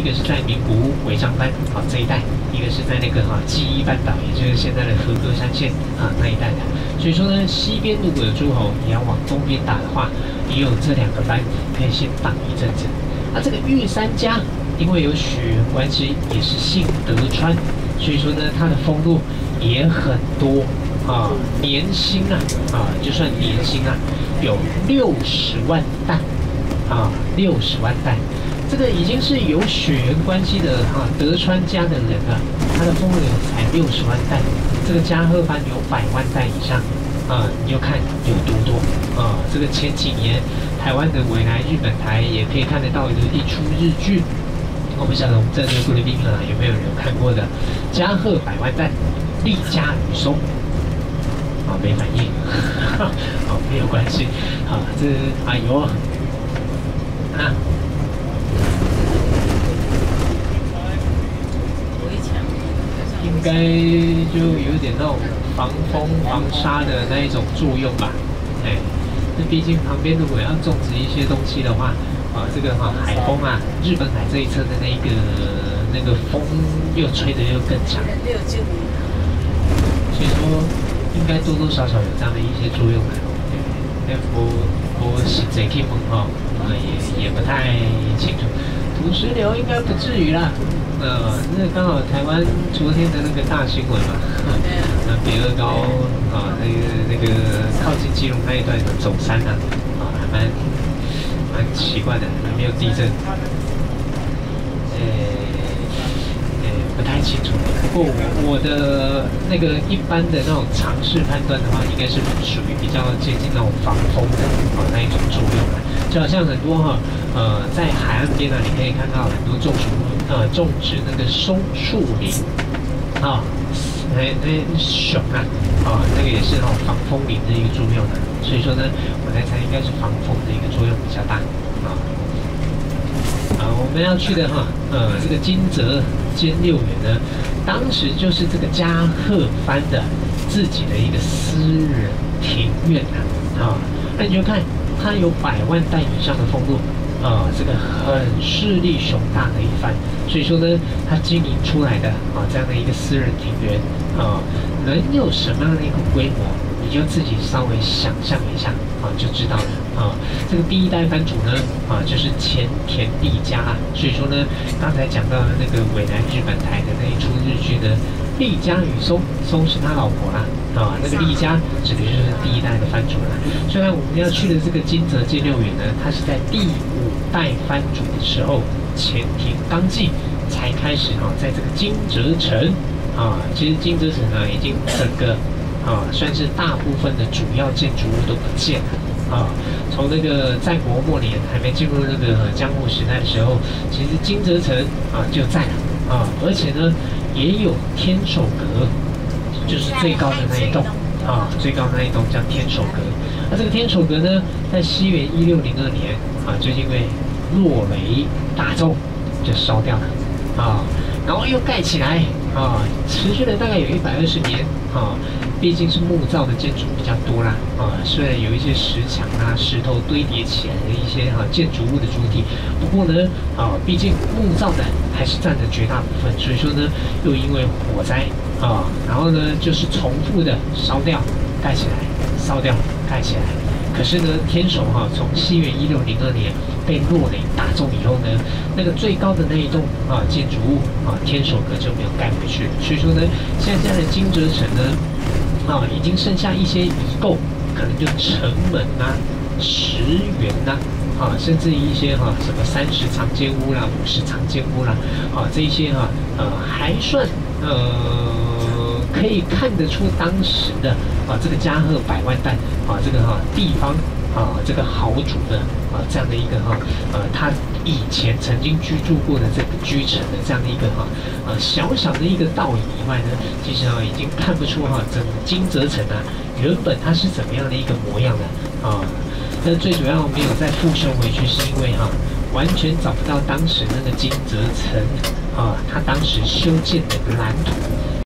个是在名古屋尾张藩这一带，一个是在那个纪伊半岛，也就是现在的和歌山县那一带的。所以说呢，西边如果有诸侯，你要往东边打的话，也有这两个藩可以先挡一阵子。这个御三家因为有血缘关系，也是姓德川，所以说呢，他的俸禄也很多年薪就算年薪有60万担60万担。这个已经是有血缘关系的德川家的人了，他的俸禄才60万担，这个加贺藩有100万担以上你就看有多多这个前几年台湾的未来日本台也可以看得到的一出日剧，我不晓得我们在座贵宾有没有人看过的加贺100万担，丽家雨松没反应没有关系这哎呦应该就有点那种防风防沙的那一种作用吧。那毕竟旁边如果要种植一些东西的话，这个海风日本海这一侧的那个风又吹得又更强，所以说应该多多少少有这样的一些作用的。我实际去问也不太清楚，土石流应该不至于啦。那刚好台湾昨天的那个大新闻嘛，那北二高那个靠近基隆那一段走山还蛮奇怪的，没有地震。不太清楚。不过我的那个一般的那种常识判断的话，应该是属于比较接近那种防风的那一种作用就好像很多在海岸边你可以看到很多种植那个松树林熊那个也是防风林的一个作用的。所以说呢，我在猜应该是防风的一个作用比较大我们要去的这个金泽兼六园呢，当时就是这个加贺藩的自己的一个私人庭院那你就看它有100万担以上的俸禄这个很势力雄大的一番。所以说呢，它经营出来的这样的一个私人庭园能有什么样的一个规模，你就自己稍微想象一下就知道了这个第一代藩主呢就是前田利家所以说呢，刚才讲到的那个未来日本台的那一出日剧呢，丽家与松是他老婆啦那个丽家指的就是第一代的藩主啦。虽然我们要去的这个金泽兼六园呢，它是在第5代藩主的时候前庭刚继才开始在这个金泽城其实金泽城已经整个算是大部分的主要建筑物都不见了从那个战国末年还没进入那个江户时代的时候，其实金泽城就在了而且呢也有天守阁，就是最高的那一栋最高的那一栋叫天守阁。这个天守阁呢，在西元1602年就因为落雷大纵就烧掉了然后又盖起来持续了大概有120年毕竟是木造的建筑比较多啦虽然有一些石墙石头堆叠起来的一些建筑物的主体，不过呢毕竟木造的还是占了绝大部分，所以说呢又因为火灾然后呢就是重复的烧掉盖起来，烧掉盖起来。可是呢天守从西元1602年被落雷打中以后呢，那个最高的那一栋建筑物天守阁就没有盖回去了。所以说呢，现在的金泽城呢已经剩下一些遗构，可能就城门石垣甚至一些什么30长间屋啦、50长间屋啦这一些还算可以看得出当时的这个加贺100万担这个地方这个豪主的这样的一个他以前曾经居住过的这个居城的这样的一个小小的一个道理以外呢，其实已经看不出整个金泽城原本它是怎么样的一个模样的那最主要没有再复修回去，是因为完全找不到当时那个金泽城它当时修建的蓝图。